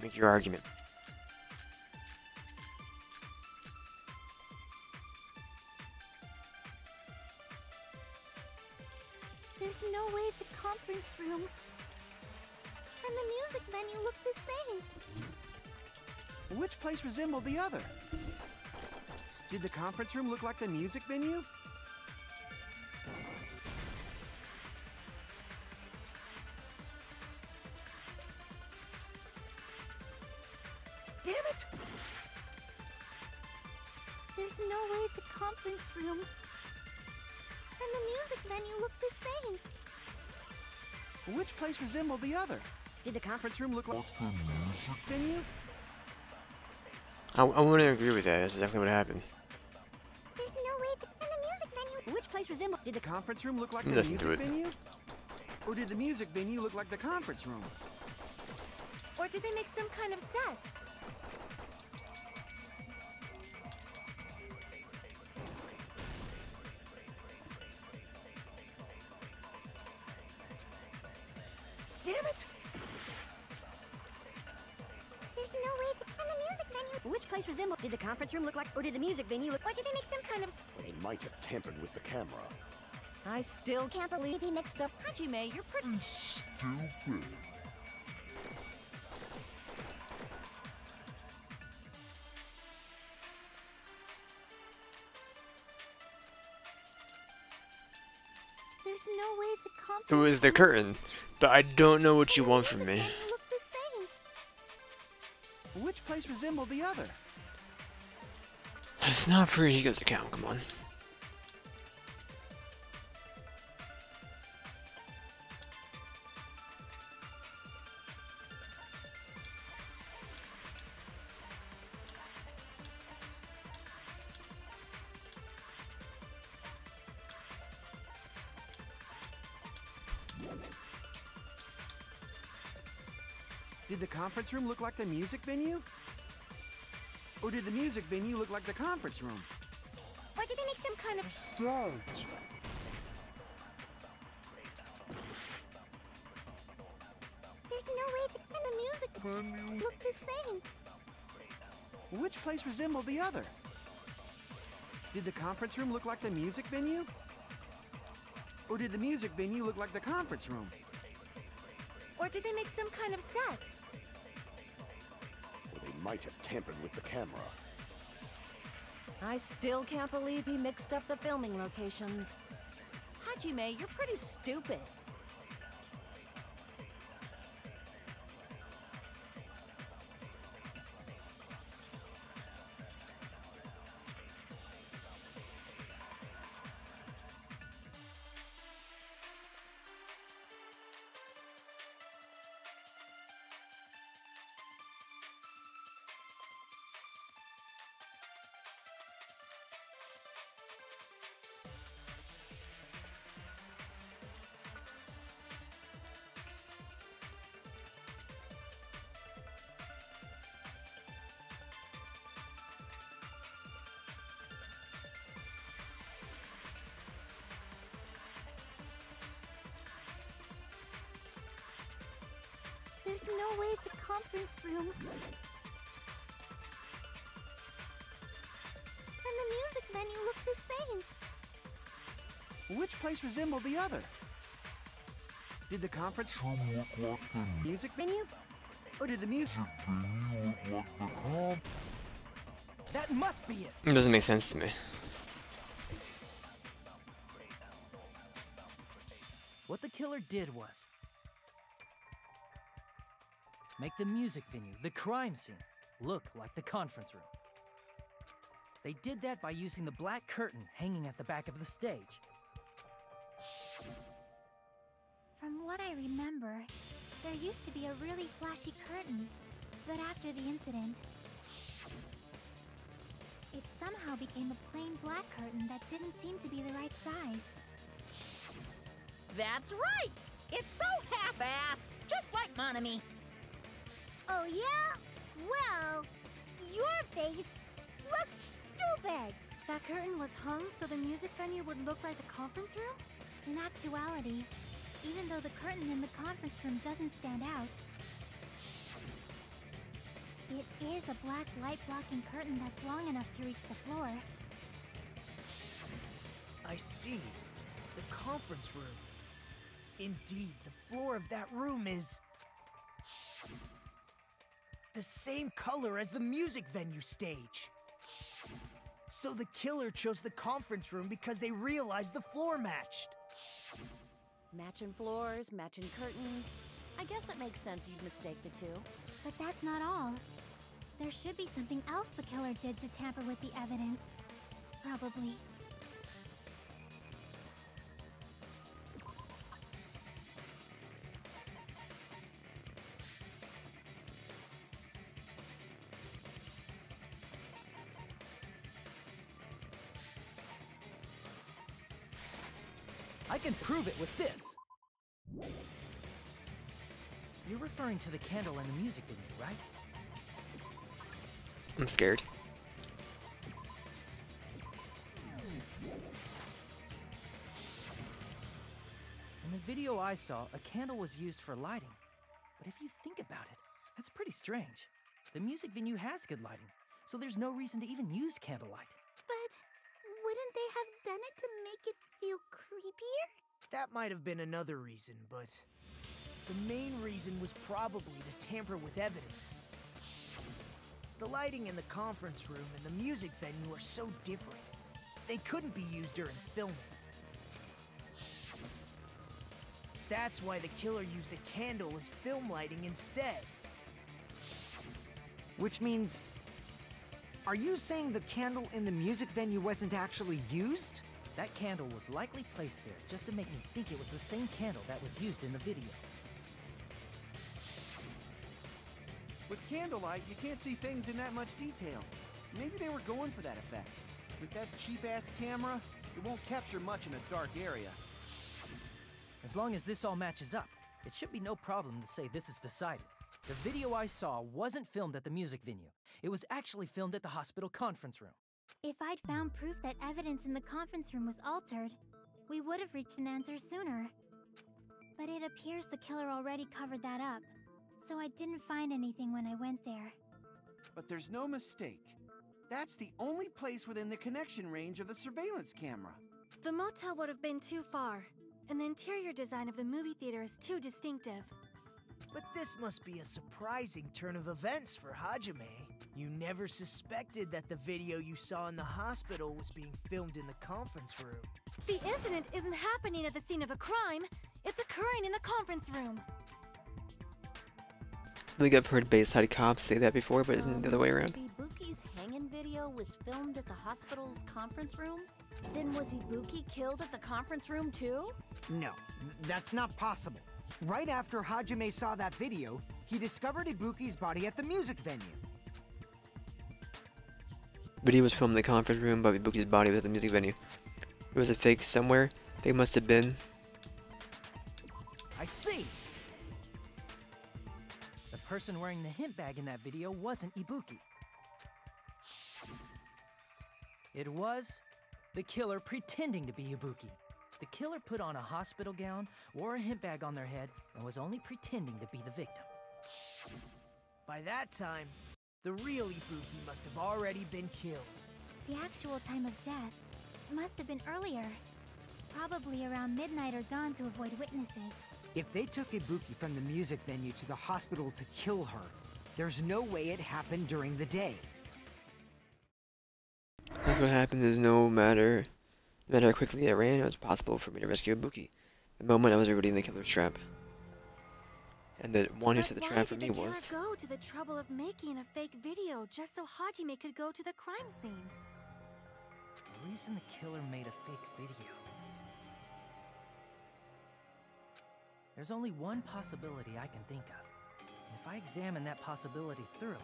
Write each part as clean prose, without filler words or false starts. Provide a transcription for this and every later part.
Make your argument. There's no way the conference room and the music venue look the same. Which place resembled the other? Did the conference room look like the music venue? Damn it! There's no way the conference room and the music venue look the same. Which place resembled the other? Did the conference room look like the music venue? I wouldn't agree with that. That's exactly what happened. There's no way and the music venue. Which place resembled? Did the conference room look like the Listen music to it. venue? Or did the music venue look like the conference room? Or did they make some kind of set? Damn it! There's no way and the music venue. Which place resembled? Did the conference room look like, or did the music venue look? Or did they make some kind of? They might have tampered with the camera. I still can't believe he mixed up. Hajime, you're pretty Stupid. There's no way the conference It was the curtain, but I don't know what you want from me. venue look the same. Which place resembled the other? It's not for Higo's account, come on. Did the conference room look like the music venue? Or did the music venue look like the conference room? Or did they make some kind of? There's no way and the music venue look the same. Which place resembled the other? Did the conference room look like the music venue? Or did the music venue look like the conference room? Or did they make some kind of set? Or they might have tampered with the camera. I still can't believe he mixed up the filming locations. Hajime, you're pretty stupid. There's no way the conference room and the music venue look the same. Which place resembled the other? Did the conference room look like the music venue? Or did the music venue look like the conference? That must be it! It doesn't make sense to me. What the killer did was make the music venue, the crime scene, look like the conference room. They did that by using the black curtain hanging at the back of the stage. From what I remember, there used to be a really flashy curtain, but after the incident, it somehow became a plain black curtain that didn't seem to be the right size. That's right! It's so half-assed, just like Monami. Oh yeah? Well, your face looks stupid! That curtain was hung so the music venue would look like the conference room? In actuality, even though the curtain in the conference room doesn't stand out. It is a black light-blocking curtain that's long enough to reach the floor. I see. The conference room. Indeed, the floor of that room is the same color as the music venue stage. So the killer chose the conference room because they realized the floor matched. Matching floors, matching curtains. I guess it makes sense you'd mistake the two. But that's not all. There should be something else the killer did to tamper with the evidence. Probably. I can prove it with this. You're referring to the candle in the music video, right? I'm scared. In the video I saw, a candle was used for lighting. But if you think about it, that's pretty strange. The music venue has good lighting, so there's no reason to even use candlelight. But wouldn't they have done it to make it feel creepier? That might have been another reason, but the main reason was probably to tamper with evidence. The lighting in the conference room and the music venue are so different. They couldn't be used during filming. That's why the killer used a candle as film lighting instead. Which means... Are you saying the candle in the music venue wasn't actually used? That candle was likely placed there just to make me think it was the same candle that was used in the video. With candlelight, you can't see things in that much detail. Maybe they were going for that effect. With that cheap-ass camera, it won't capture much in a dark area. As long as this all matches up, it should be no problem to say this is decided. The video I saw wasn't filmed at the music venue. It was actually filmed at the hospital conference room. If I'd found proof that evidence in the conference room was altered, we would have reached an answer sooner. But it appears the killer already covered that up, so I didn't find anything when I went there. But there's no mistake. That's the only place within the connection range of the surveillance camera. The motel would have been too far, and the interior design of the movie theater is too distinctive. But this must be a surprising turn of events for Hajime. You never suspected that the video you saw in the hospital was being filmed in the conference room. The incident isn't happening at the scene of a crime. It's occurring in the conference room. I think I've heard Bayside cops say that before, but isn't it the other way around? Ibuki's hanging video was filmed at the hospital's conference room? Then was Ibuki killed at the conference room too? No, that's not possible. Right after Hajime saw that video, he discovered Ibuki's body at the music venue. Video was filmed in the conference room, but Ibuki's body was at the music venue. It was a fake somewhere. They must have been. I see! The person wearing the hint bag in that video wasn't Ibuki. It was the killer pretending to be Ibuki. The killer put on a hospital gown, wore a hint bag on their head, and was only pretending to be the victim. By that time, the real Ibuki must have already been killed. The actual time of death must have been earlier. Probably around midnight or dawn to avoid witnesses. If they took Ibuki from the music venue to the hospital to kill her, there's no way it happened during the day. That's what happened. Is no matter how quickly I ran, it was possible for me to rescue Ibuki. The moment I was already in the killer's trap. And the one who set the trap for me was... Why did the killer go to the trouble of making a fake video just so Hajime could go to the crime scene? The reason the killer made a fake video... There's only one possibility I can think of. And if I examine that possibility thoroughly,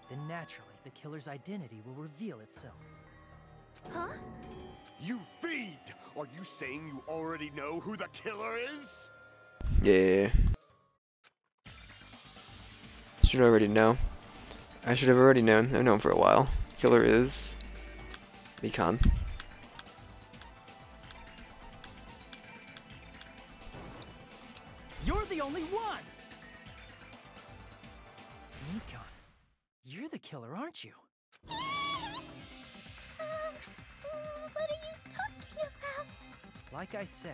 then naturally the killer's identity will reveal itself. Huh? You fiend! Are you saying you already know who the killer is? Yeah. Should already know. I should have already known. I've known for a while. Killer is... Mikan. the only one! Nikon, you're the killer, aren't you? What are you talking about? Like I said,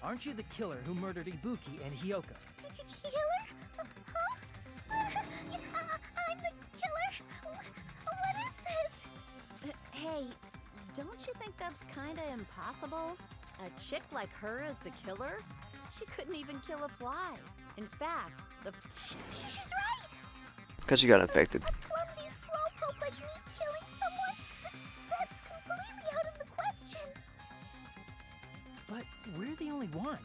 aren't you the killer who murdered Ibuki and Hyoka? Killer? Huh? I'm the killer? What is this? Hey, don't you think that's kinda impossible? A chick like her as the killer? She couldn't even kill a fly. In fact, She's right! Because she got infected. A clumsy slowpoke like me killing someone? That's completely out of the question. But we're the only ones.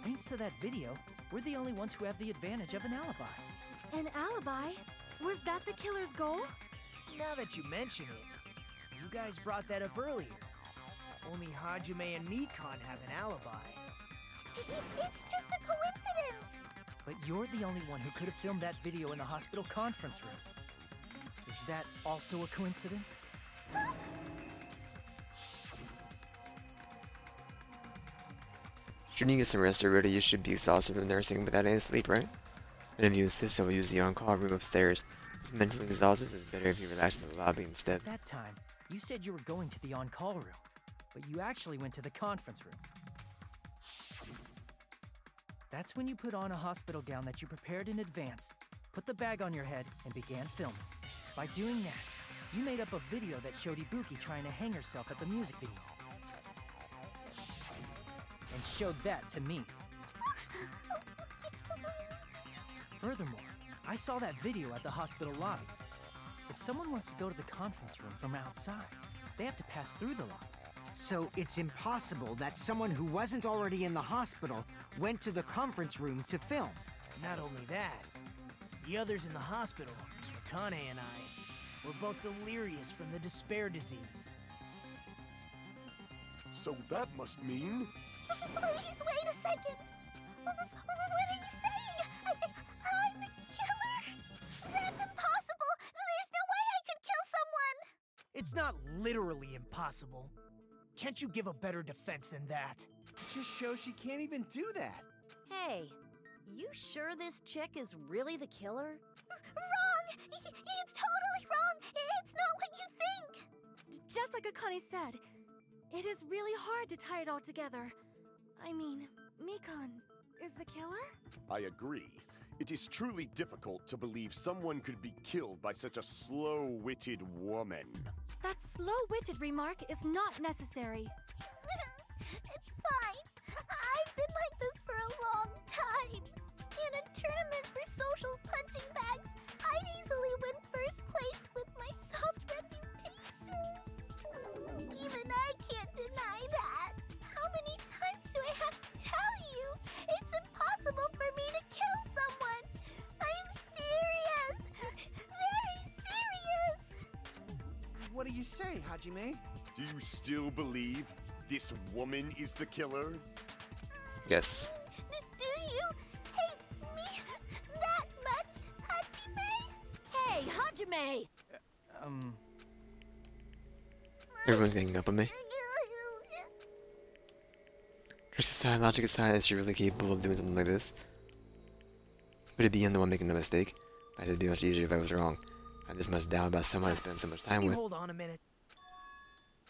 Thanks to that video, we're the only ones who have the advantage of an alibi. An alibi? Was that the killer's goal? Now that you mention it, you guys brought that up earlier. Only Hajime and Nikon have an alibi. It's just a coincidence. But you're the only one who could have filmed that video in the hospital conference room. Is that also a coincidence? Should you get some rest already, you should be exhausted from nursing without any sleep, right? And if you insist, I will use the on-call room upstairs. If mentally exhausted, it's better if you relax in the lobby instead. That time, you said you were going to the on-call room, but you actually went to the conference room. That's when you put on a hospital gown that you prepared in advance, put the bag on your head, and began filming. By doing that, you made up a video that showed Ibuki trying to hang herself at the music video. And showed that to me. Furthermore, I saw that video at the hospital lobby. If someone wants to go to the conference room from outside, they have to pass through the lobby. So it's impossible that someone who wasn't already in the hospital went to the conference room to film. Not only that, the others in the hospital, Akane and I, were both delirious from the despair disease. So that must mean... Please wait a second. What are you saying? I'm the killer? That's impossible. There's no way I could kill someone. It's not literally impossible. Can't you give a better defense than that? It just shows she can't even do that. hey, you sure this chick is really the killer? Wrong! It's totally wrong! It's not what you think! Just like Akane said, it is really hard to tie it all together. I mean, Nikon is the killer? I agree. It is truly difficult to believe someone could be killed by such a slow-witted woman. That slow-witted remark is not necessary. It's fine. I've been like this for a long time. In a tournament for social punching bags, I'd easily win first place with my soft reputation. Even I can't deny that. How many times do I have to tell you? It's impossible for me to kill someone. I'm serious. Very serious. What do you say, Hajime? Do you still believe this woman is the killer? Yes. Do you hate me that much, Hajime? Hey, Hajime! Everyone's ganging up on me. Trust aside, logic aside, is she really capable of doing something like this? Could it be I'm the one making the mistake? It'd be much easier if I was wrong. I had this much doubt about someone I spent so much time with. Hold on a minute.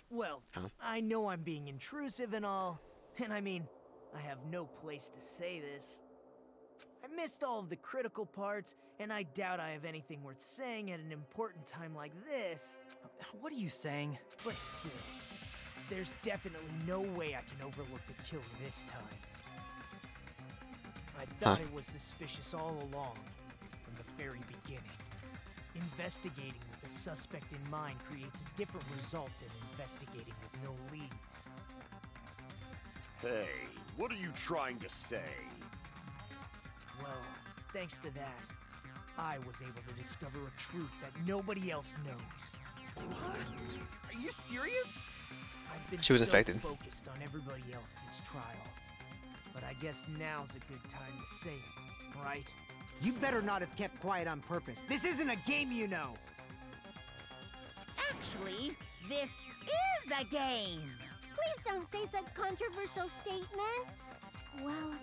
Well, Huh? I know I'm being intrusive and all, and I mean, I have no place to say this. I missed all of the critical parts, and I doubt I have anything worth saying at an important time like this. What are you saying? But still, there's definitely no way I can overlook the killer this time. I thought it was suspicious all along, from the very beginning. Investigating with a suspect in mind creates a different result than investigating with no leads. Hey, what are you trying to say? Well, thanks to that, I was able to discover a truth that nobody else knows. What? Are you serious? I've been She was so infected. focused on everybody else this trial. But I guess now's a good time to say it, right? You better not have kept quiet on purpose. This isn't a game, you know. Actually, this is a game. Please don't say such controversial statements. Well,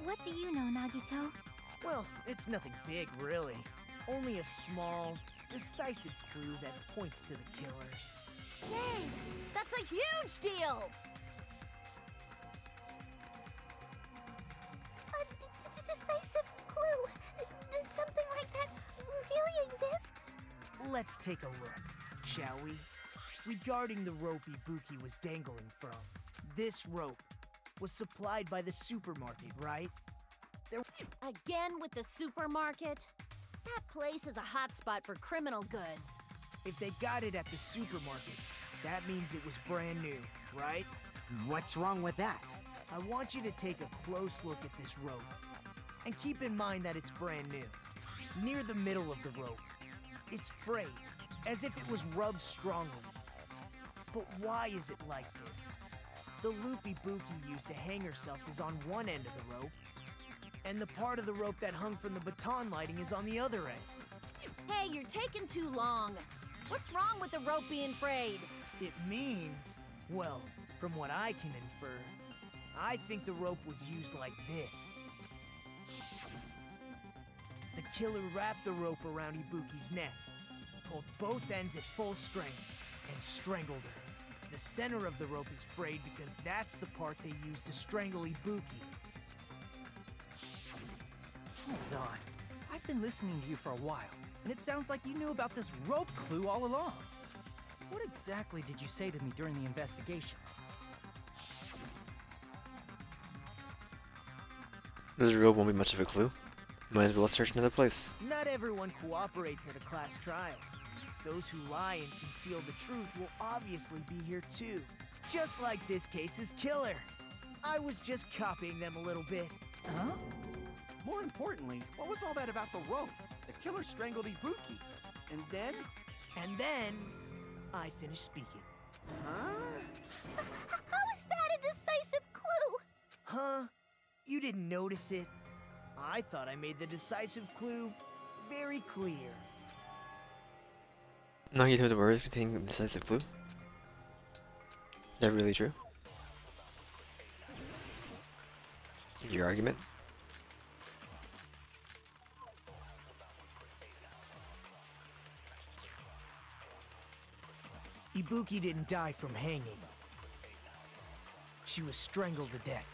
What do you know, Nagito? Well, it's nothing big, really. Only a small, decisive clue that points to the killer. Dang, that's a huge deal! A decisive clue? Does something like that really exist? Let's take a look, shall we? Regarding the rope Ibuki was dangling from, this rope was supplied by the supermarket, right? Again with the supermarket? That place is a hotspot for criminal goods. If they got it at the supermarket, that means it was brand new, right? What's wrong with that? I want you to take a close look at this rope. And keep in mind that it's brand new. Near the middle of the rope, it's frayed, as if it was rubbed strongly. But why is it like this? The loop Ibuki used to hang herself is on one end of the rope, and the part of the rope that hung from the baton lighting is on the other end. Hey, you're taking too long. What's wrong with the rope being frayed? It means, well, from what I can infer, I think the rope was used like this. The killer wrapped the rope around Ibuki's neck, pulled both ends at full strength, and strangled her. The center of the rope is frayed because that's the part they used to strangle Ibuki. Hold on. I've been listening to you for a while, and it sounds like you knew about this rope clue all along. What exactly did you say to me during the investigation? This rope won't be much of a clue. Might as well search another place. Not everyone cooperates at a class trial. Those who lie and conceal the truth will obviously be here too. Just like this case's killer. I was just copying them a little bit. Huh? More importantly, what was all that about the rope? The killer strangled Ibuki. And then? And then, I finished speaking. Huh? How is that a decisive clue? Huh? You didn't notice it? I thought I made the decisive clue very clear. Nagito's words containing a decisive clue? Is that really true? Your argument? Ibuki didn't die from hanging. She was strangled to death.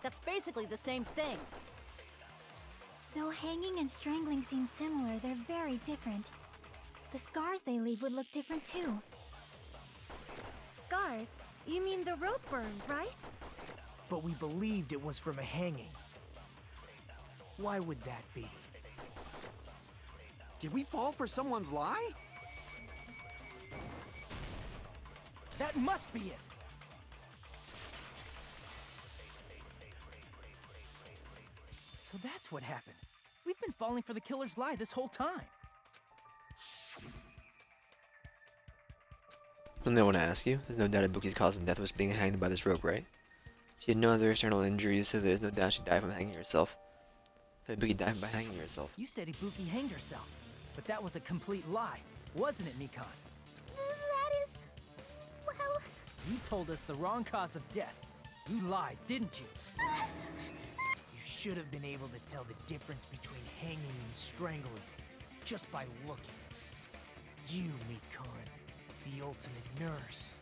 That's basically the same thing. Though hanging and strangling seem similar, they're very different. The scars they leave would look different too. Scars? You mean the rope burn, right? But we believed it was from a hanging. Why would that be? Did we fall for someone's lie? That must be it! So that's what happened. We've been falling for the killer's lie this whole time. Something I want to ask you. There's no doubt Ibuki's cause of death was being hanged by this rope, right? She had no other external injuries, so there's no doubt she died from hanging herself. So Ibuki died by hanging herself. You said Ibuki hanged herself, but that was a complete lie, wasn't it, Mikan? That is... well... You told us the wrong cause of death. You lied, didn't you? You should have been able to tell the difference between hanging and strangling just by looking. You, Mikan, the ultimate nurse.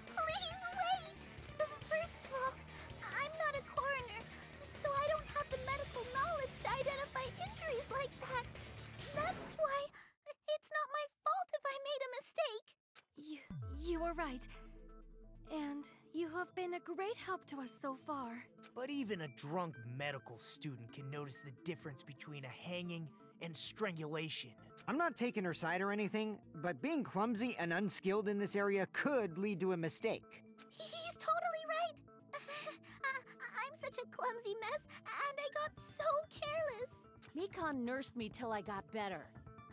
Please wait! First of all, I'm not a coroner, so I don't have the medical knowledge to identify injuries like that. That's why it's not my fault if I made a mistake. You were right. And you have been a great help to us so far. But even a drunk medical student can notice the difference between a hanging and strangulation. I'm not taking her side or anything, but being clumsy and unskilled in this area could lead to a mistake. He's totally right. I'm such a clumsy mess, and I got so careless. Mikan nursed me till I got better.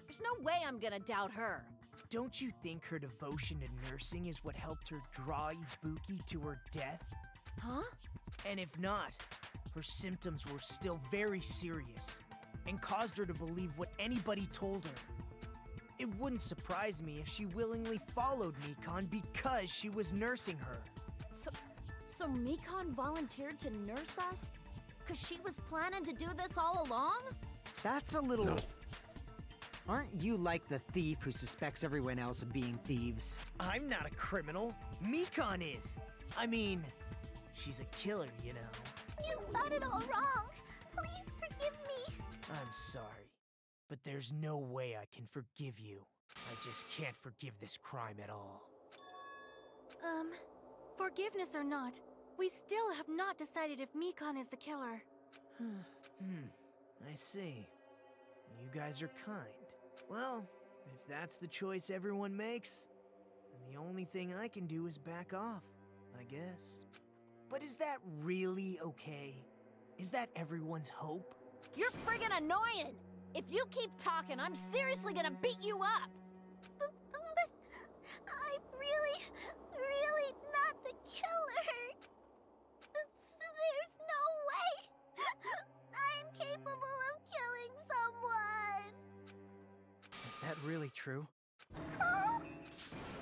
There's no way I'm gonna doubt her. Don't you think her devotion to nursing is what helped her draw Ibuki to her death? Huh? And if not, her symptoms were still very serious and caused her to believe what anybody told her. It wouldn't surprise me if she willingly followed Mikan because she was nursing her. So Mikon volunteered to nurse us? Cause she was planning to do this all along? That's a little... Aren't you like the thief who suspects everyone else of being thieves? I'm not a criminal. Mikon is. I mean, she's a killer, you know. You've got it all wrong. Please forgive me. I'm sorry, but there's no way I can forgive you. I just can't forgive this crime at all. Forgiveness or not, we still have not decided if Mikon is the killer. I see. You guys are kind. Well, if that's the choice everyone makes, then the only thing I can do is back off, I guess. But is that really okay? Is that everyone's hope? You're friggin' annoying! If you keep talking, I'm seriously gonna beat you up! But I'm really not the killer. There's no way I'm capable of killing someone. Is that really true?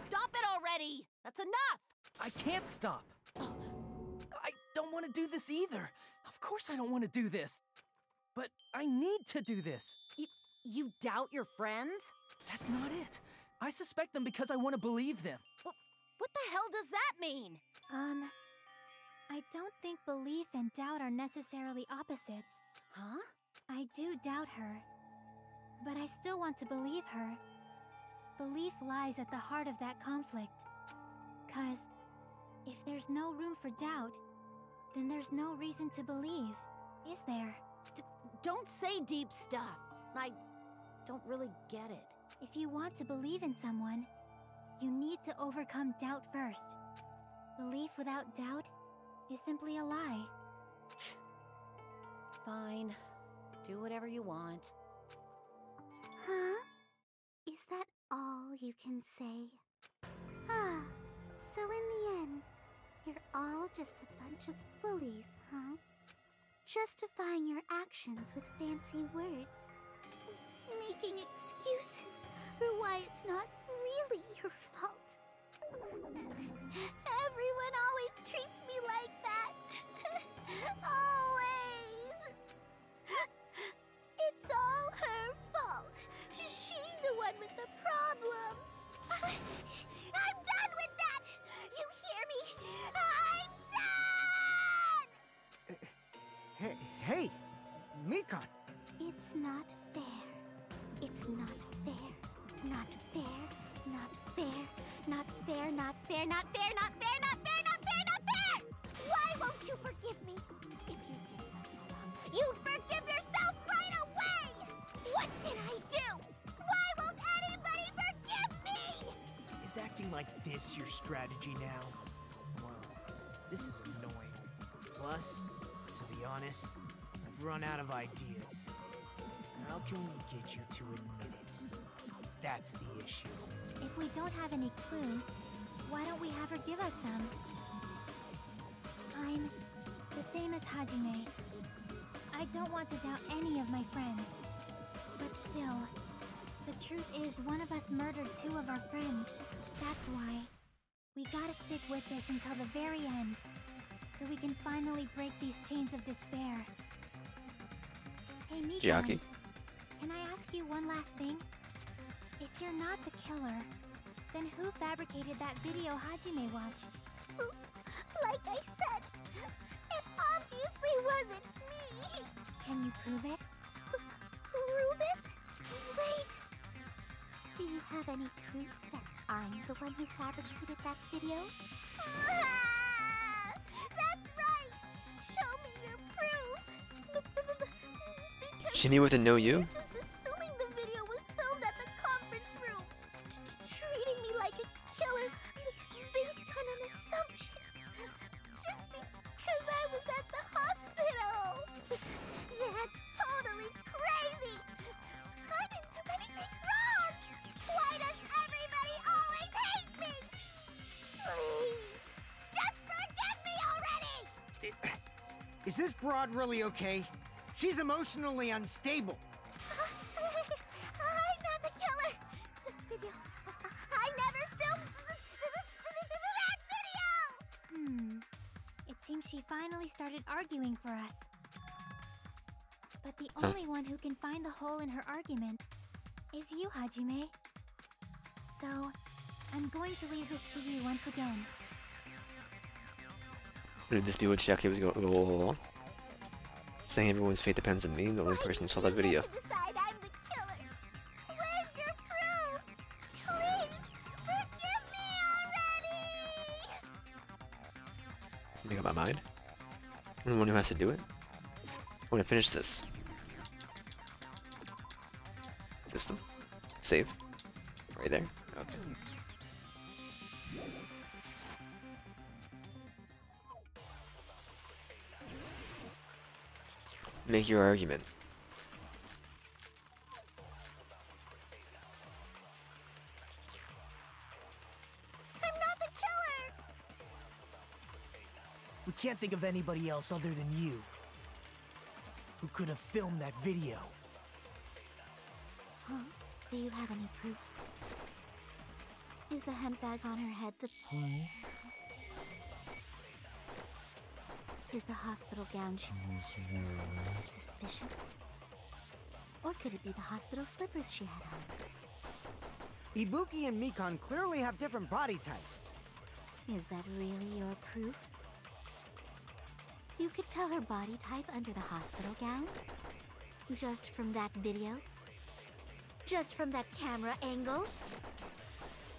Stop it already! That's enough! I can't stop. I don't want to do this either. Of course I don't want to do this. But I need to do this. You doubt your friends? That's not it. I suspect them because I want to believe them. What the hell does that mean? I don't think belief and doubt are necessarily opposites. Huh? I do doubt her, but I still want to believe her. Belief lies at the heart of that conflict. 'Cause if there's no room for doubt, then there's no reason to believe, is there? Don't say deep stuff. I don't really get it. If you want to believe in someone, you need to overcome doubt first. Belief without doubt is simply a lie. Fine. Do whatever you want. Huh? Is that all you can say? Ah, so in the end, you're all just a bunch of bullies, huh? Justifying your actions with fancy words. Making excuses for why it's not really your fault. Everyone always treats me like that. Always. It's all her fault. She's the one with the problem. I'm done with that! You hear me? I'm done! Hey, Mikon! It's not fair. It's not fair. Not fair. Not fair. Not fair. Not fair. Not fair. Not fair. Not fair. Not fair. Not fair! Why won't you forgive me? If you did something wrong, you'd forgive yourself right away! What did I do? Why won't anybody forgive me? Is acting like this your strategy now? Well, this is annoying. Plus, to be honest, I've run out of ideas. How can we get you to admit it? That's the issue. If we don't have any clues, why don't we have her give us some? I'm the same as Hajime. I don't want to doubt any of my friends. But still, the truth is one of us murdered 2 of our friends. That's why. We gotta stick with this until the very end, so we can finally break these chains of despair. Hey, Mikon, Chiaki? can I ask you one last thing? If you're not the killer, then who fabricated that video Hajime watched? Like I said, it obviously wasn't me! Can you prove it? Prove it? Wait! Do you have any proof that I'm the one who fabricated that video? That's right! Show me your proof! Shimmy with a no you? Just assuming the video was filmed at the conference room. Treating me like a killer based on an assumption. Just because I was at the hospital. That's totally crazy. I didn't do anything wrong. Why does everybody always hate me? Please, just forgive me already. Is this broad really okay? She's emotionally unstable. I'm not the killer. The video. I never filmed that video. It finally started arguing for us. But the only one who can find the hole in her argument is you, Hajime. So, I'm going to leave this to you once again. Would this be what Chiaki was going along? Saying everyone's fate depends on me, the only person who saw that video. Decide I'm the killer. Where's your proof? Please, forgive me already! Make up my mind. I'm the one who has to do it. I want to finish this. System. Save. Right there. Okay. Make your argument. I'm not the killer! We can't think of anybody else other than you who could have filmed that video. Huh? Do you have any proof? Is the hemp bag on her head the proof? Is the hospital gown she was wearing suspicious? Or could it be the hospital slippers she had on? Ibuki and Mikan clearly have different body types. Is that really your proof? You could tell her body type under the hospital gown? Just from that video? Just from that camera angle?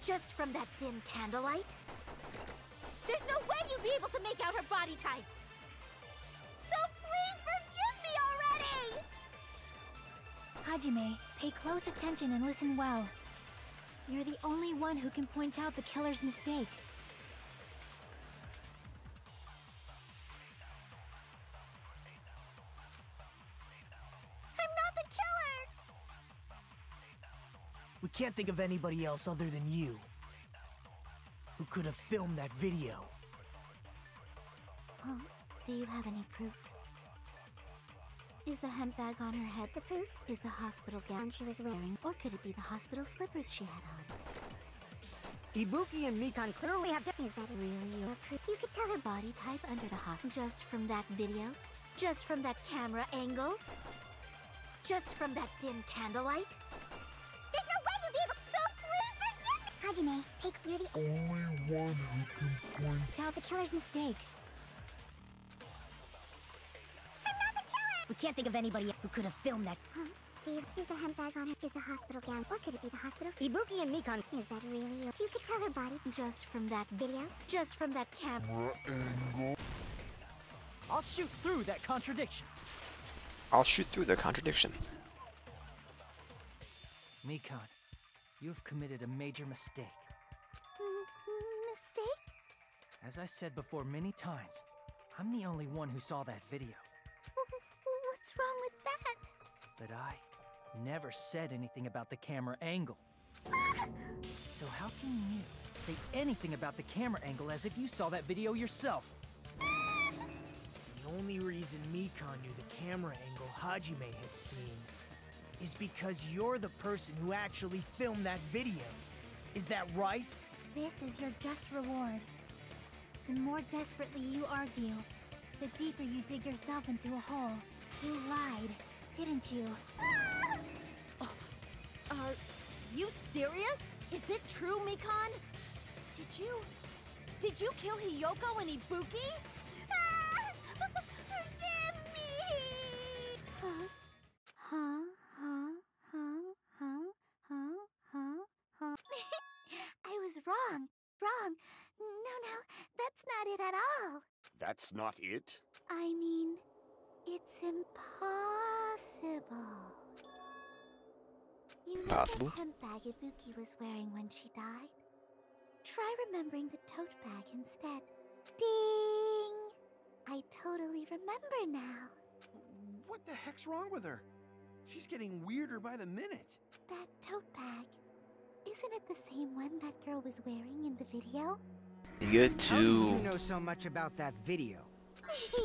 Just from that dim candlelight? There's no way you'd be able to make out her body type! So please forgive me already! Hajime, pay close attention and listen well. You're the only one who can point out the killer's mistake. I'm not the killer! We can't think of anybody else other than you who could have filmed that video. Huh? Do you have any proof? Is the hemp bag on her head the proof? Is the hospital gown she was wearing? Or could it be the hospital slippers she had on? Ibuki and Mikan clearly have different... Is that really your proof? You could tell her body type under the just from that video? Just from that camera angle? Just from that dim candlelight? There's no way you'd be able to... So please forgive me! Hajime, you're the only one who can point out the killer's mistake. We can't think of anybody who could have filmed that. Huh? Is the hemp bag on her? Is the hospital gown? Or could it be the hospital? Ibuki and Mikan... Is that really your... You could tell her body just from that video? Just from that camera angle? I'll shoot through that contradiction. I'll shoot through the contradiction. Mikan, you have committed a major mistake. Mistake? As I said before many times, I'm the only one who saw that video. What's wrong with that? But I never said anything about the camera angle. So how can you say anything about the camera angle as if you saw that video yourself? The only reason Mikan knew the camera angle Hajime had seen is because you're the person who actually filmed that video. Is that right? This is your just reward. The more desperately you argue, the deeper you dig yourself into a hole. You lied, didn't you? Are you serious? Is it true, Mikan? Did you kill Hiyoko and Ibuki? Forgive me! Huh? I was wrong. No, that's not it at all. That's not it? I mean, it's impossible. You know Possible? the hemp bag Ibuki was wearing when she died? Try remembering the tote bag instead. Ding! I totally remember now. What the heck's wrong with her? She's getting weirder by the minute. That tote bag, isn't it the same one that girl was wearing in the video? You get How do you to know so much about that video?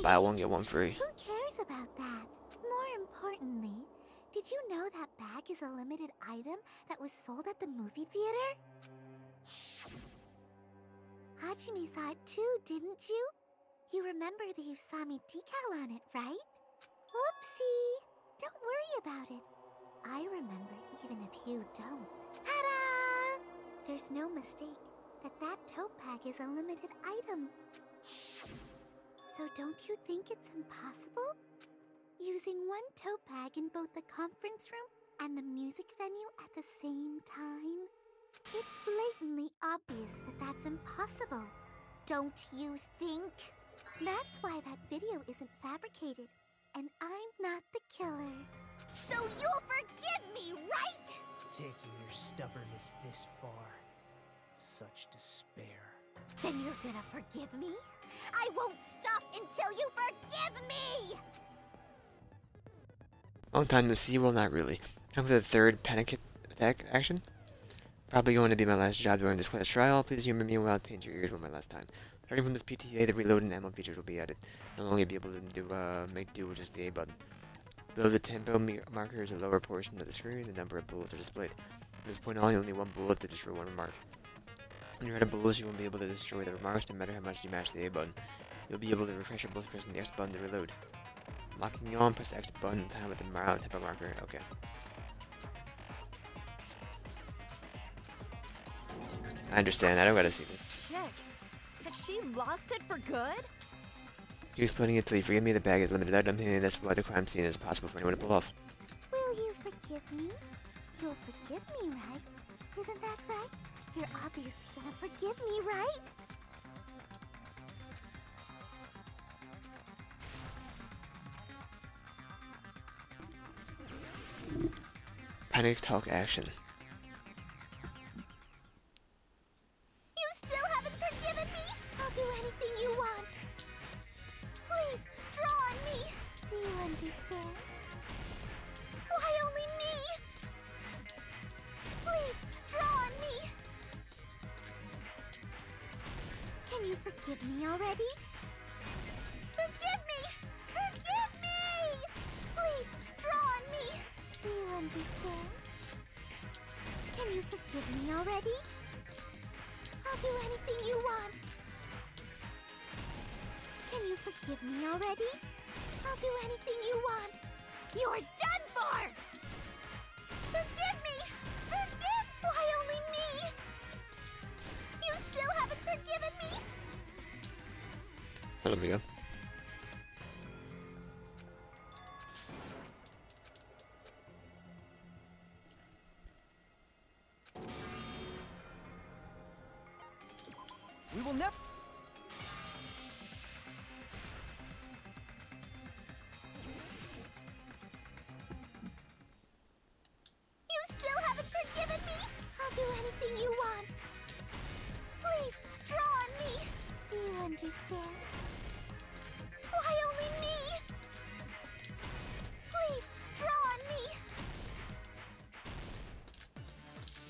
buy one, get one free. Who cares about that? More importantly, did you know that bag is a limited item that was sold at the movie theater? Hajime saw it too, didn't you? You remember the Usami decal on it, right? Whoopsie! Don't worry about it. I remember even if you don't. Ta-da! There's no mistake that tote bag is a limited item. So don't you think it's impossible? Using one tote bag in both the conference room and the music venue at the same time? It's blatantly obvious that that's impossible. Don't you think? That's why that video isn't fabricated, and I'm not the killer. So you'll forgive me, right? Taking your stubbornness this far. Such despair. Then you're gonna forgive me? I won't stop until you forgive me! Long time no see, well not really. Time for the third panic attack action. Probably going to be my last job during this class trial. Please humor me while I paint your ears one my last time. Starting from this PTA, the reload and ammo features will be added. You'll only be able to make do with just the A button. Below the tempo marker is a lower portion of the screen. The number of bullets are displayed. From this point on, you only need one bullet to destroy one remark. When you're out of bullets, you won't be able to destroy the remarks no matter how much you mash the A button. You'll be able to refresh your bullets pressing the X button to reload. Locking you on, press X button time with the tempo marker. Okay. I understand. I don't gotta see this. Chick, has she lost it for good? You're explaining it till you forgive me. The bag is limited item, and that's why the crime scene is possible for anyone to pull off. Will you forgive me? You'll forgive me, right? Isn't that right? You're obviously gonna forgive me, right? Panic talk action. You still haven't forgiven me? I'll do anything you want. Please, draw on me. Do you understand? Why only me? Please, draw on me. Can you forgive me already? Forgive me! Forgive me! Please, draw on me. Do you understand? Can you forgive me already? I'll do anything you want. Can you forgive me already? I'll do anything you want. You're done for! Forgive me! Forgive! Why only me? You still haven't forgiven me? There we go. We will never. You still haven't forgiven me? I'll do anything you want. Please, draw on me. Do you understand? Why only me? Please, draw on me.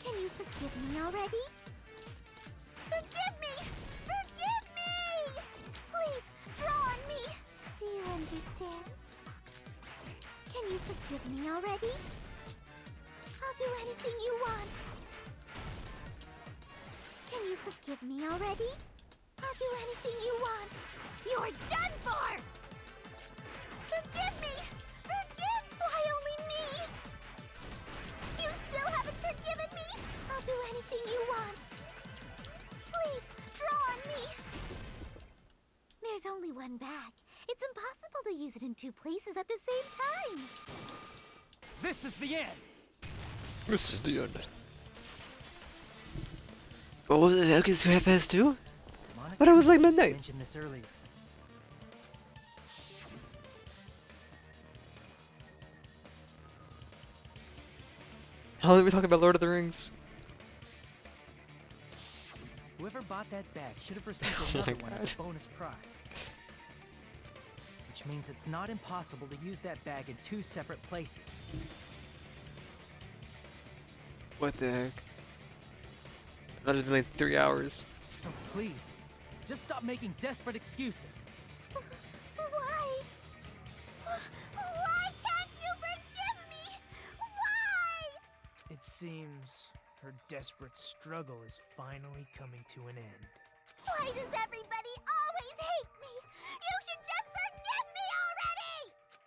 Can you forgive me already? Forgive me! Forgive me! Please, draw on me. Do you understand? Can you forgive me already? I'll do anything you want. Can you forgive me already? I'll do anything you want. You're done for! Forgive me! Forgive! Why only me? You still haven't forgiven me? I'll do anything you want. Please, draw on me. There's only one bag. It's impossible to use it in two places at the same time. This is the end. This is the end. Oh, the heck is 2:30? But I was like midnight. Mentioned this earlier. How long are we talking about Lord of the Rings? Whoever bought that bag should have received Oh my another one as God. a bonus prize. Which means it's not impossible to use that bag in two separate places. What the heck? That has been like 3 hours. So please, just stop making desperate excuses. Why? Why can't you forgive me? Why? It seems her desperate struggle is finally coming to an end. Why does everybody always hate me?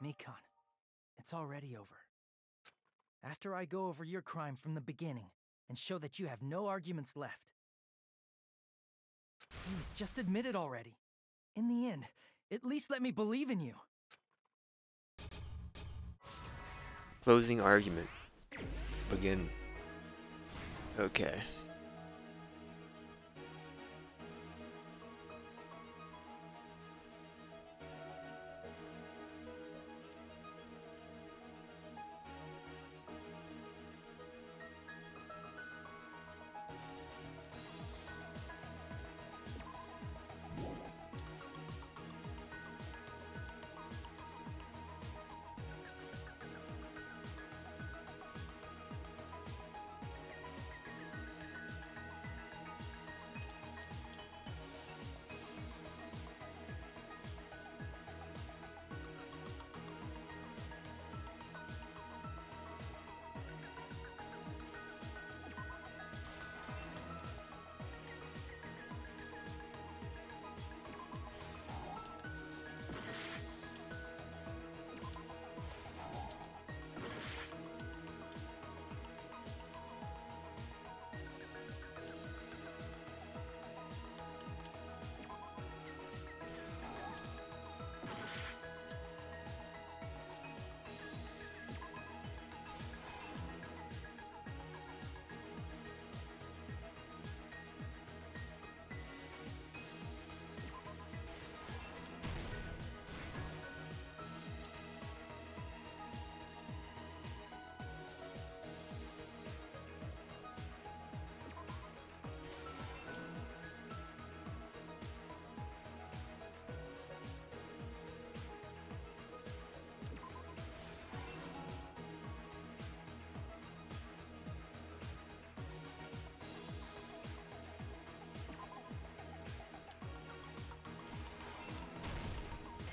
Mikon, it's already over. After I go over your crime from the beginning and show that you have no arguments left. Please, just admit it already. In the end, at least let me believe in you. Closing argument. Begin. Okay.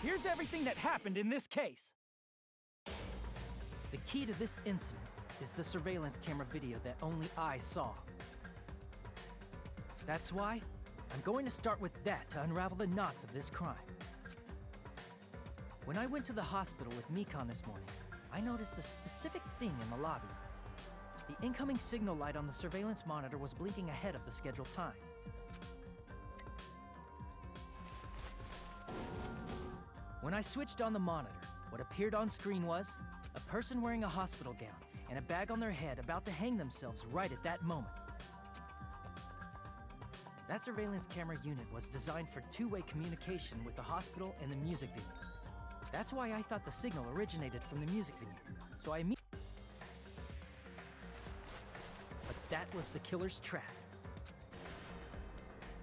Here's everything that happened in this case. The key to this incident is the surveillance camera video that only I saw. That's why I'm going to start with that to unravel the knots of this crime. When I went to the hospital with Mikon this morning, I noticed a specific thing in the lobby. The incoming signal light on the surveillance monitor was blinking ahead of the scheduled time. When I switched on the monitor, what appeared on screen was a person wearing a hospital gown and a bag on their head about to hang themselves right at that moment. That surveillance camera unit was designed for two-way communication with the hospital and the music venue. That's why I thought the signal originated from the music venue, so I immediately... But that was the killer's trap.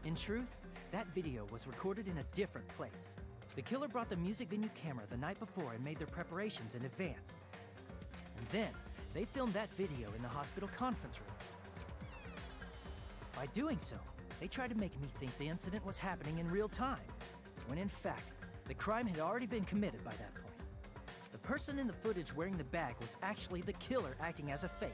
In truth, that video was recorded in a different place. The killer brought the music venue camera the night before and made their preparations in advance. And then, they filmed that video in the hospital conference room. By doing so, they tried to make me think the incident was happening in real time, when in fact, the crime had already been committed by that point. The person in the footage wearing the bag was actually the killer acting as a fake.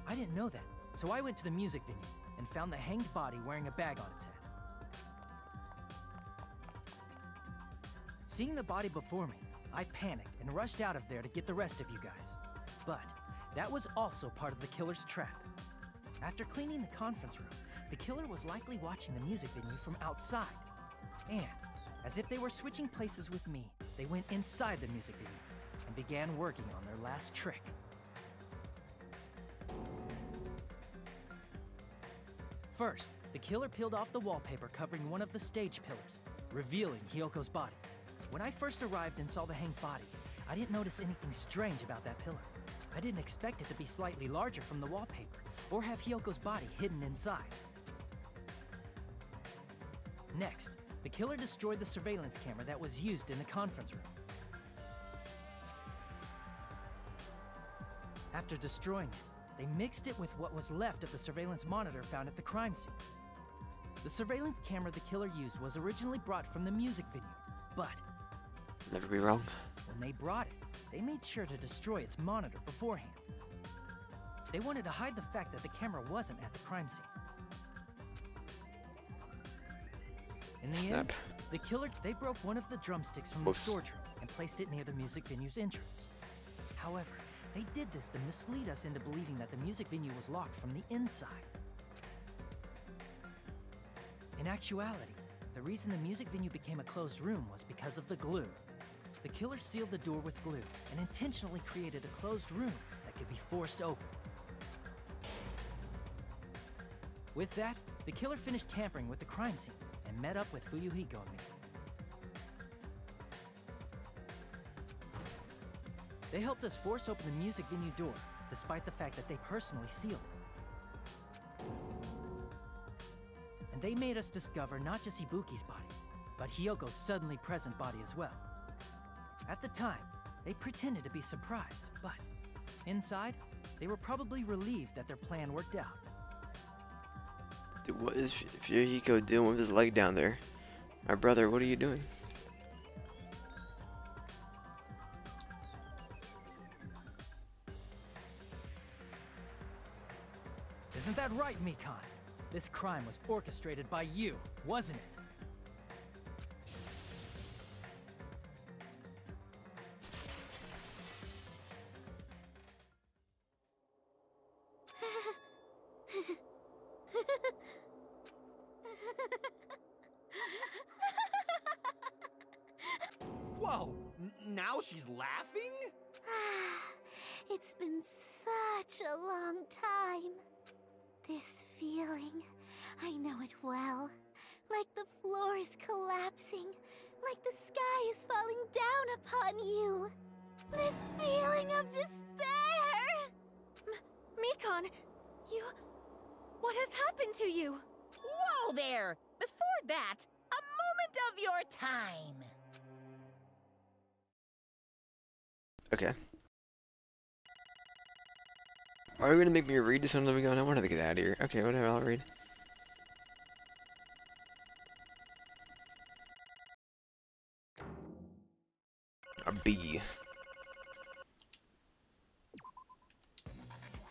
I didn't know that. So I went to the music venue and found the hanged body wearing a bag on its head. Seeing the body before me, I panicked and rushed out of there to get the rest of you guys. But that was also part of the killer's trap. After cleaning the conference room, the killer was likely watching the music venue from outside. And, as if they were switching places with me, they went inside the music venue and began working on their last trick. First, the killer peeled off the wallpaper covering one of the stage pillars, revealing Hyoko's body. When I first arrived and saw the hanged body, I didn't notice anything strange about that pillar. I didn't expect it to be slightly larger from the wallpaper, or have Hyoko's body hidden inside. Next, the killer destroyed the surveillance camera that was used in the conference room. After destroying it, they mixed it with what was left of the surveillance monitor found at the crime scene. The surveillance camera the killer used was originally brought from the music venue, but... Never be wrong. When they brought it, they made sure to destroy its monitor beforehand. They wanted to hide the fact that the camera wasn't at the crime scene. In the Snap. end, the killer, they broke one of the drumsticks from the Oops. storage room and placed it near the music venue's entrance. However, they did this to mislead us into believing that the music venue was locked from the inside. In actuality, the reason the music venue became a closed room was because of the glue. The killer sealed the door with glue and intentionally created a closed room that could be forced open. With that, the killer finished tampering with the crime scene and met up with Fuyuhiko and me. They helped us force open the music venue door, despite the fact that they personally sealed it. And they made us discover not just Ibuki's body, but Hyoko's suddenly present body as well. At the time, they pretended to be surprised, but inside, they were probably relieved that their plan worked out. Dude, what is Fuyuhiko doing with his leg down there? My brother, what are you doing? Isn't that right, Mikon? This crime was orchestrated by you, wasn't it? Whoa! Now she's laughing? It's been such a long time. This feeling, I know it well. Like the floor is collapsing, like the sky is falling down upon you. This feeling of despair! Mikon, you... What has happened to you? Whoa there! Before that, a moment of your time. Okay. Are you gonna make me read this one? Let me go. I wanted to get out of here. Okay, whatever, I'll read. A B.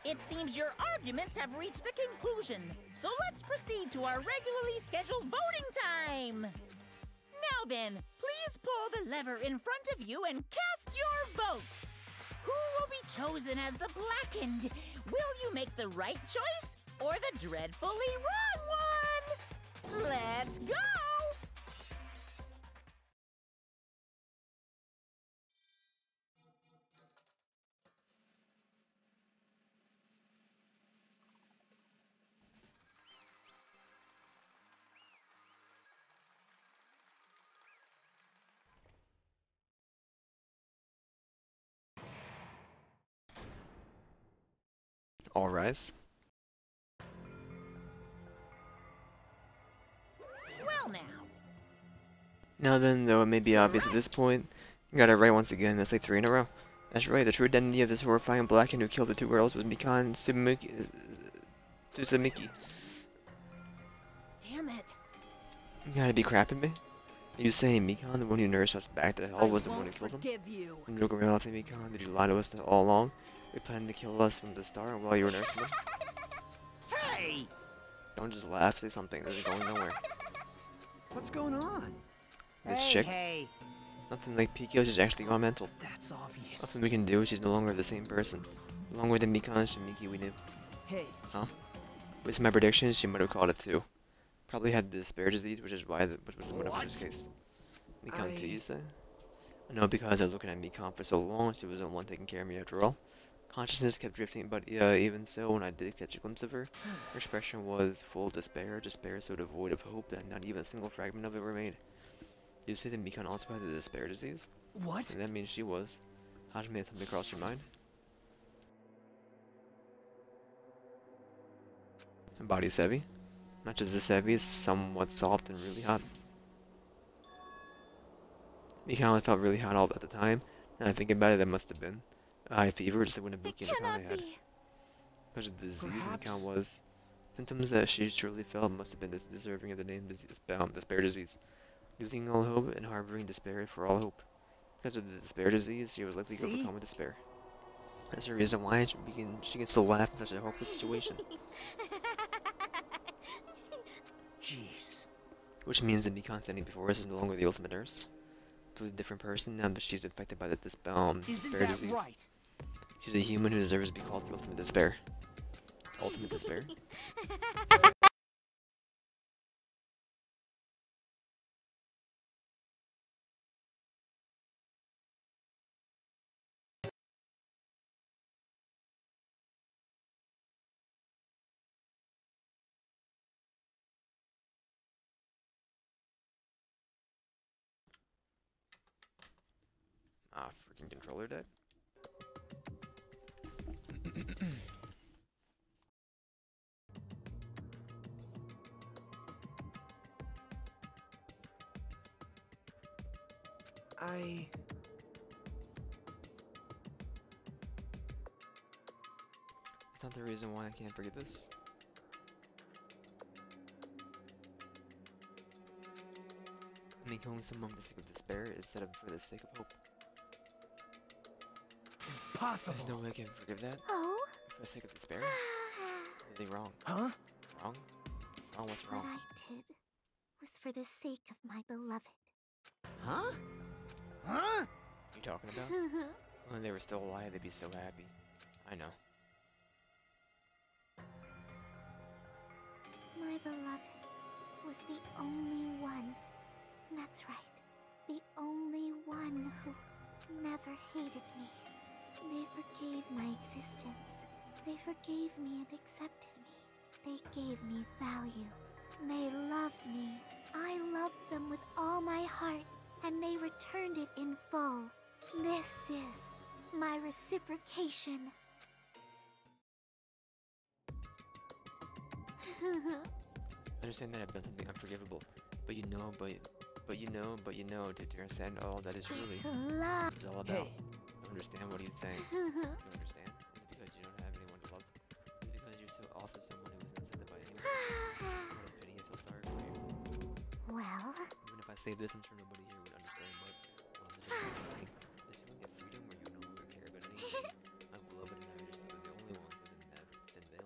It seems your arguments have reached a conclusion, so let's proceed to our regularly scheduled voting time. Now then, please pull the lever in front of you and cast your vote. Who will be chosen as the blackened? Will you make the right choice or the dreadfully wrong one? Let's go! All rise. Well now. Now then, though it may be obvious at this point, you got it right once again. That's like 3 in a row. That's right. The true identity of this horrifying blackened who killed the 2 girls was Mikon Tsuzuki. Damn it. You gotta be crapping me. Are you saying Mikon, the one who nursed us back to hell, was the one who killed him? You. And joke around with Mikon, did you lie to us all along? You planned to kill us from the start while you were nursing them? Hey! Don't just laugh, say something. This is going nowhere. What's going on? This Hey, chick? hey. Nothing like Pikio's just actually gone mental. That's obvious. Nothing we can do, she's no longer the same person. No longer the Mikon Shimiki we knew. Hey. Huh? Based on my predictions, she might have called it too. Probably had the despair disease, which is why which was the motherfucker's case. Mikon too, you say? I know because I was looking at Mikon for so long, she was the one taking care of me after all. Consciousness kept drifting, but even so, when I did catch a glimpse of her, her expression was full of despair so devoid of hope that not even a single fragment of it remained. Did you say that Mikon also had the despair disease? What? And that means she was. How did something cross your mind? Her body's heavy. Not just this heavy, it's somewhat soft and really hot. Mikon only felt really hot all at the time. Now I think about it, that must have been high fever, just like when Ibuki and Akane had. Because of the disease Mikon was. Symptoms that she truly felt must have been deserving of the name despair disease. Losing all hope and harboring despair for all hope. Because of the despair disease, she was likely to overcome with despair. That's the reason why she can still laugh in such a hopeless situation. Jeez. Which means that Mikon standing before us is no longer the ultimate nurse. Completely different person now, but she's affected by the despair disease. Right? She's a human who deserves to be called the ultimate despair. Ultimate despair? Ah, freaking controller dead. That's not the reason why I can't forget this. Killing someone for the sake of despair instead of for the sake of hope. Impossible. There's no way I can forgive that. Oh? For the sake of despair? Really wrong. Huh? Wrong? Wrong? What's wrong? What I did was for the sake of my beloved. Huh? Huh? You talking about? When they were still alive, they'd be so happy. I know. My beloved was the only one. That's right. The only one who never hated me. They forgave my existence. They forgave me and accepted me. They gave me value. They loved me. I loved them with all my heart, and they returned it in full. This is my reciprocation. I understand that I've done something unforgivable, but you know, to understand all that is truly Love. is all about. Don't understand what he's saying. Don't understand? Is it because you don't have anyone to love? Is it because you're also someone who isn't accepted by anyone? What a pity, I feel sorry for you. Well, Even if I say this, I'm sure nobody here would understand, but what I'm saying is feeling of freedom where you no longer care about anything. My beloved and I are just the only one within that thin veil,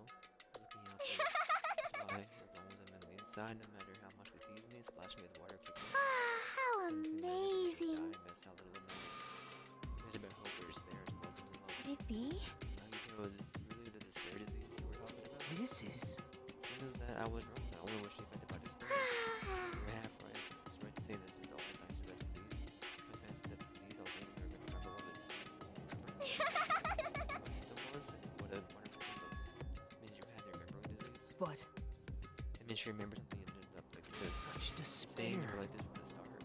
looking out for you. That's why, as long as I'm on the inside, no matter how much they tease me, splash me with water, kick me. how amazing. That's how little it matters. There's about hope or despair is love and love. Could it be? Now you know this is really the despair disease you were talking about? This is... As soon as that, I was wrong. I only wish they affected by despair. You're half right. It's right to say this is all thanks to that disease. Because thanks to that disease, I was able to remember my beloved. Remember what symptom was? And what a wonderful symptom. It means you had the remembering disease. But... It means you remember something and ended up like this. Such Saying you despair. were like this from the start. You were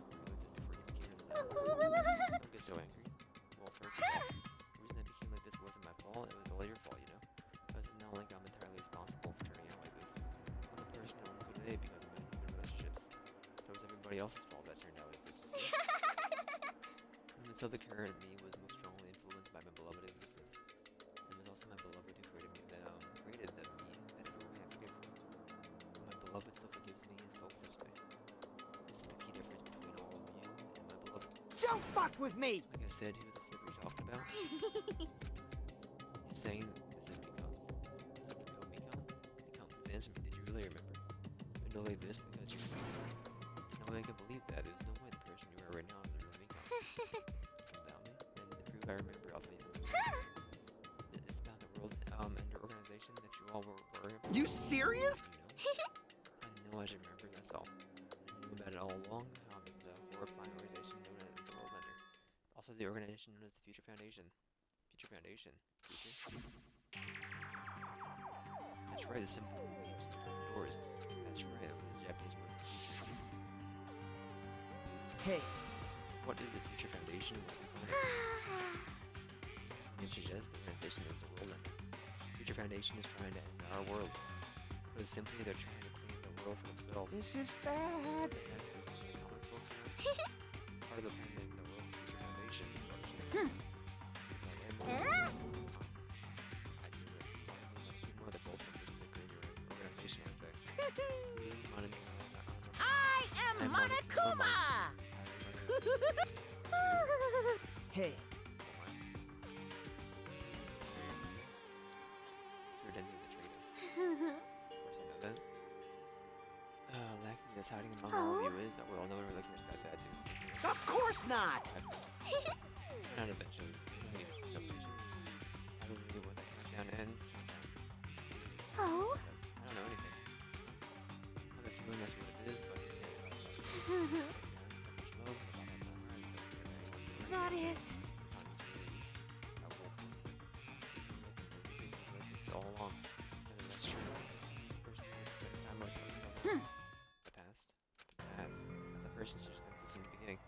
like this before you became this. Don't get so angry. Well, first of all, the reason I became like this wasn't my fault. It was all your fault, you know. Because it's not like I'm entirely responsible for turning out like this. I'm the person I am today because of my human relationships. So it was everybody else's fault that turned out like this. You see? And so the current me was most strongly influenced by my beloved existence. And it was also my beloved who created me, created the me that everyone can't forgive. But my beloved still forgives me and still accepts me. This is the key difference between all of you and my beloved. Don't fuck with me! Like I said, who the flip are you talking about? You're saying this is Mikon? This is the real Mikon? Mikon, please answer me. Did you really remember? You know like this because you remember. No way I can believe that. There's no way the person you are right now is the real Mikon. Don't doubt me. And to prove I remember, I'll tell you something else. It's about the world and your organization that you all were about. You serious? You know? I know I should remember, that's all. I knew about it all along, the horrifying organization known as the World Ender. Also the organization known as the Future Foundation. Future Foundation. Future? That's right, the symbol means doors. That's right, it was a Japanese word for future. Hey, What is the Future Foundation? What do you call it? Its name suggests the organization is the World Ender. Future Foundation is trying to end our world. Because simply they're trying to clean the world for themselves. This is bad. This is a comic book term. Part of the term in the World Future Foundation. I do it. More of the both members of the creator organization, I think. I am Monokuma! hey. You're identity the traitor. Of course I know that. Lacking guess hiding among all of you is, well, no one really cares about that, dude. Of course not! Not eventually. Separation. How does it with that countdown end? Oh? I don't know anything. I have a feeling that's what it is, but you can't. That is... This all along. That's true. The past. The person she just thinks in the beginning.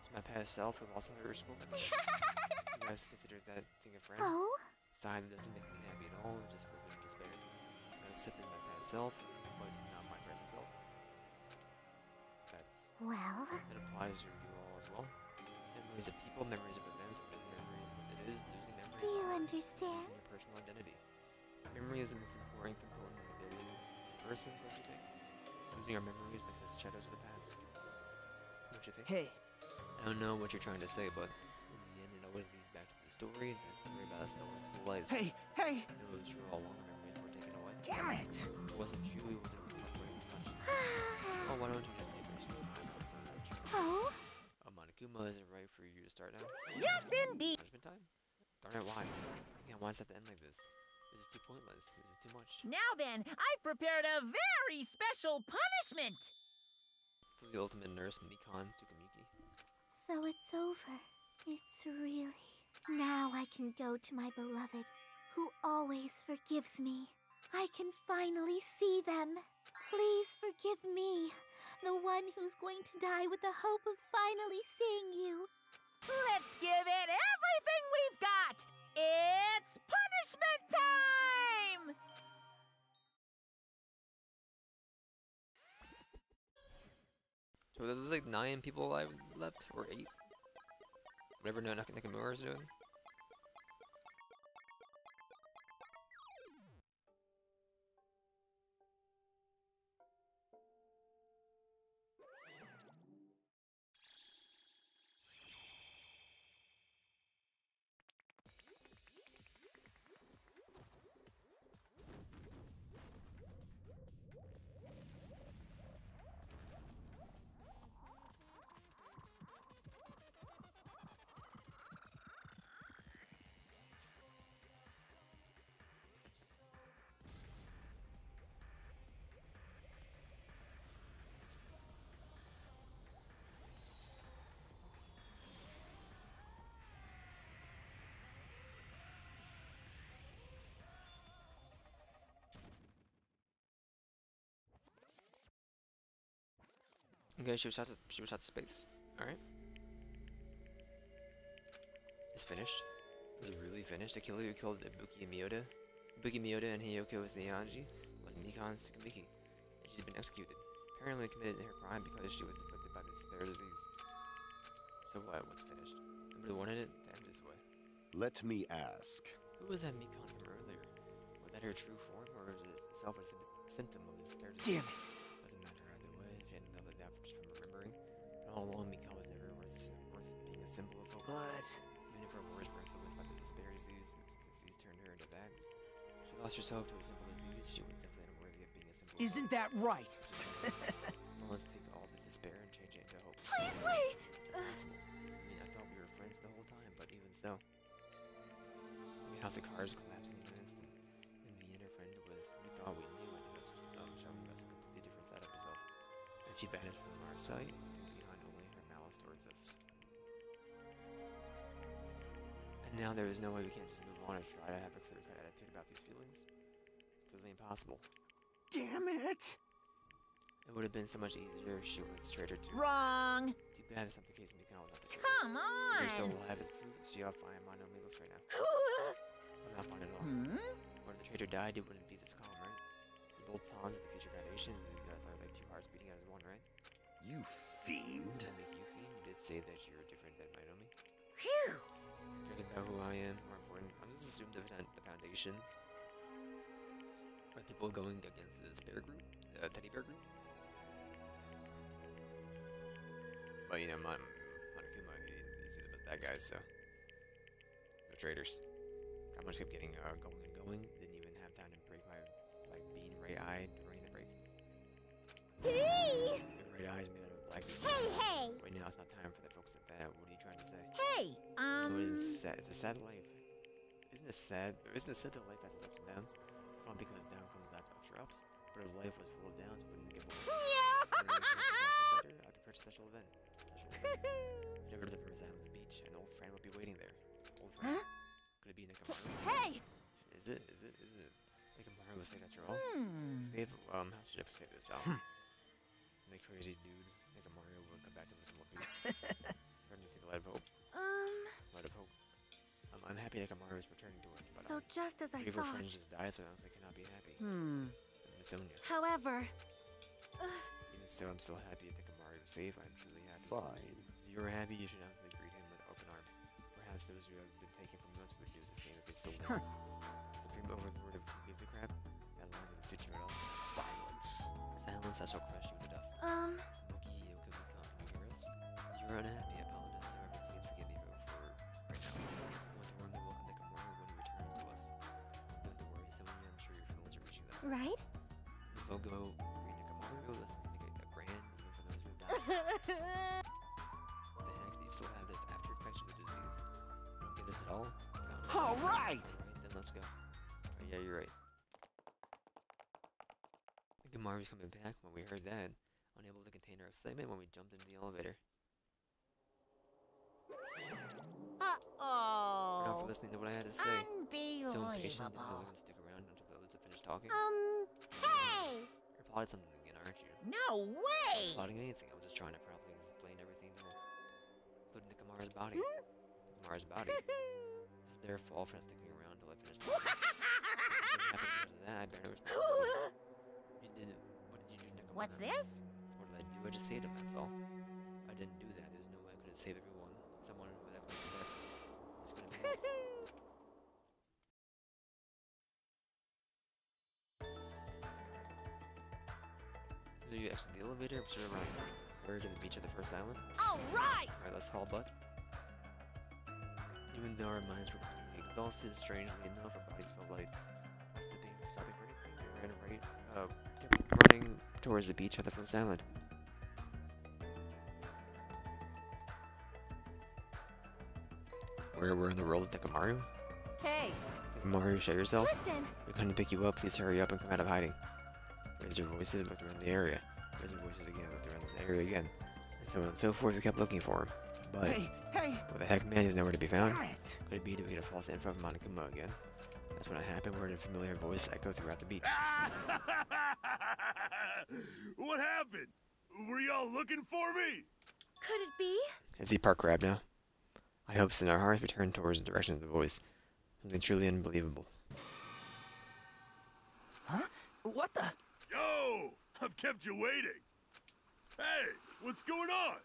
It's my past self who lost her school memories. You guys consider that thing a friend? Oh? Sign that doesn't make me happy at all, it just fills me with despair. I accepted my past self, but not my present self. Well... That applies to you all as well. Memories of people, memories of events, whatever memories it is, losing memories. Do you understand? Losing your personal identity. Memory is the most important component of building a person, don't you think? Losing our memories makes us shadows of the past. Don't you think? Hey. I don't know what you're trying to say, but in the end, it always leads back to the story, and that story about us stolen school lives. Hey! So it was true all along, our memories were taken away. Damn it! If it wasn't true, we wouldn't be suffering as much. Oh, why don't you just take your small time on Oh? Monokuma, is it right for you to start now? Yes, indeed. Punishment time? Darn it, why? Again, why does it have to end like this? This is too pointless. This is too much. Now then, I've prepared a very special punishment. For the ultimate nurse, Mikan Tsukamiki. So it's over. It's really... Now I can go to my beloved, who always forgives me. I can finally see them. Please forgive me, the one who's going to die with the hope of finally seeing you. Let's give it everything we've got. It's punishment time! So there's like 9 people alive left, or 8? Whatever Nakamura is doing. Okay, she was shot to space. Alright. It's finished. Is it really finished? The killer who killed Ibuki Miyoda and Hiyoko Seiyonji was Mikan Tsukamiki, and she's been executed. Apparently committed her crime because she was afflicted by the despair disease. So what? What's finished? Nobody wanted it to end this way. Let me ask. Who was that Mikan from earlier? Was that her true form, or is it itself a symptom of the despair disease? Damn it! Doesn't matter either way. She ended up like that just from remembering. But all along, Mikan was never worth being a symbol of hope. But... Even if her worst were influenced by the despair disease, and the disease turned her into that. If she lost herself to a simple disease, she was definitely unworthy of being a symbol. Isn't that right? Well, let's take all this despair and change it into hope. Please wait! It's impossible. I mean, I thought we were friends the whole time, but even so. The house of cards collapsing in an instant. In the end, her friend we thought we knew, ended up showing us a completely different side of herself. And she vanished from our sight, and behind only her malice towards us. And now there is no way we can't just move on and try to have a clear-cut attitude about these feelings. Completely impossible. Damn it! It would have been so much easier if she was traitor to... Wrong. Too bad it's not the case and Mikan was not the traitor. Come on. You're still alive as proof. See how fine Monomi looks right now. I'm not fine at all. But if the traitor died, it wouldn't be this calm, right? You're both pawns of the future foundations. You guys are like 2 hearts beating as one, right? You fiend. Does that make you fiend? You did say that you're different than Monomi. Phew. Cares about who I am, more important. I'm just assuming the foundation. Are people going against the despair group? The teddy bear group? But you know, Monokuma, he sees them as bad guys, so they're traitors. I just kept getting going and going. Didn't even have time to break my being ray-eyed during the break. Hey! It white eyes made out of black. Hey! Wait, now it's not time for that. Focus at that. What are you trying to say? Hey! No, it is sad. It's a sad life. Isn't it sad? Isn't it sad that life has its ups and downs? It's fun because down comes after ups. But if life was full of downs, wouldn't it get more? Better? I prepared a special event. Head over to the Riverside Beach. An old friend will be waiting there. Old friend? Huh? Could it be Nikamaru? Hey! Is it? Nikamaru will say that's all. Save, how should I say this? The crazy dude, Nikamaru, will come back to us more beats. Starting to see the light of hope. Light of hope. I'm happy Nikamaru is returning to us, but So just as I three of her thought. friends just died, so I honestly cannot be happy. Miss Sonia. However, Even so, I'm still happy that Nikamaru is safe. I'm truly happy. Fine. If you're happy, you should honestly greet him with open arms. Perhaps those who have been taken from us would do the same if they still live. Supreme Overlord of Music Crap, that line doesn't suit you at all. Silence. Silence, I shall crush you to dust. Moki, Yokomuka, can you hear us? If you're unhappy, I apologize. However, please forgive me for right now. I want to warmly welcome Nikamaru when he returns to us. Don't have to worry, Sonia. I'm sure your feelings are reaching them. Right? So go greet Nikamaru. Let's make a grand meal for those who have died. What the heck? Do you still have the after effects of the disease? You don't get this at all? All right! Alright, then let's go. Oh, yeah, you're right. Nikamaru's coming back. When we heard that, unable to contain our excitement when we jumped into the elevator. Now for Uh-oh. listening to what I had to say. So impatient, didn't know Unbelievable. we would stick around until the others had finished talking. Hey! You're plotting something again, aren't you? No I'm way! not plotting anything. I was just trying to properly explain everything to him. Including Nikamaru's body. Nikamaru's body. Is it their fault for not sticking around until I finished talking? What happened because of that? I bear no responsibility. You didn't. What did you do, Nikamaru? What's this? What did I do? I just saved him, that's all. I didn't do that. There's no way I could have saved everyone. Someone who that close to death is gonna be helped. So you exit the elevator, observe around where to the beach of the first island. Alright! Alright, let's haul butt. Even though our minds were completely exhausted, strangely enough, our bodies felt light. Stopping for anything, we ran kept running towards the beach of the first island. We're in the world of Nikamaru? Hey, Nikamaru, show yourself. listen. We couldn't pick you up, please hurry up and come out of hiding. Raise your voices and looked around the area. Raise your voices again, looked around the area again. And so on and so forth, we kept looking for him. But, Hey, what the heck, man, he's nowhere to be found. damn it! Could it be that we get a false info from Monokuma again? That's when it happened, we heard a familiar voice echo throughout the beach. What happened? Were y'all looking for me? Could it be? Is he park grab now? I hopes in our hearts we turn towards the direction of the voice. Something truly unbelievable. Huh? What the? Yo! I've kept you waiting. Hey, what's going on?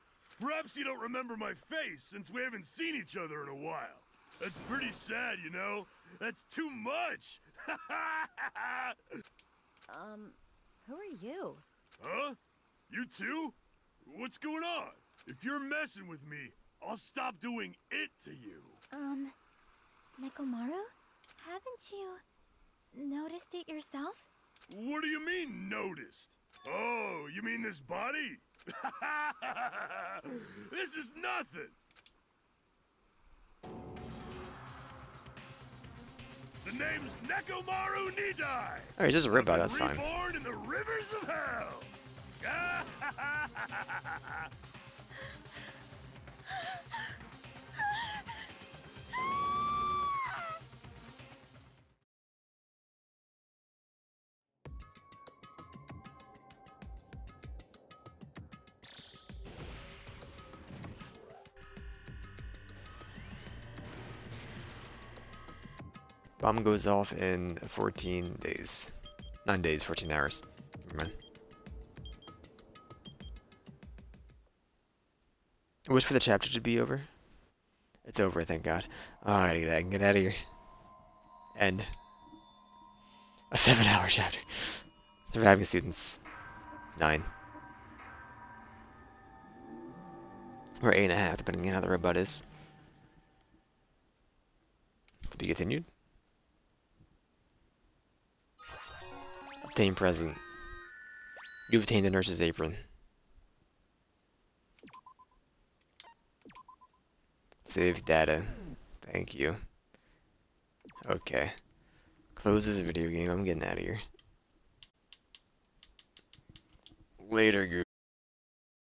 Perhaps you don't remember my face since we haven't seen each other in a while. That's pretty sad, you know? That's too much! who are you? Huh? You too? What's going on? If you're messing with me, I'll stop doing it to you. Nekomaru? Haven't you noticed it yourself? What do you mean, noticed? Oh, you mean this body? This is nothing! The name's Nekomaru Nidai! Oh, he's just a robot, that's fine. Reborn in the rivers of hell! Bomb goes off in 14 days. 9 days, 14 hours. Never mind. I wish for the chapter to be over. It's over, thank God. Oh, I gotta get out of here. End. A 7-hour chapter. Surviving students. 9. Or 8.5, depending on how the robot is. To be continued. Obtain present. You obtained the nurse's apron. Save data. Thank you. Okay. Close this video game. I'm getting out of here. Later, group.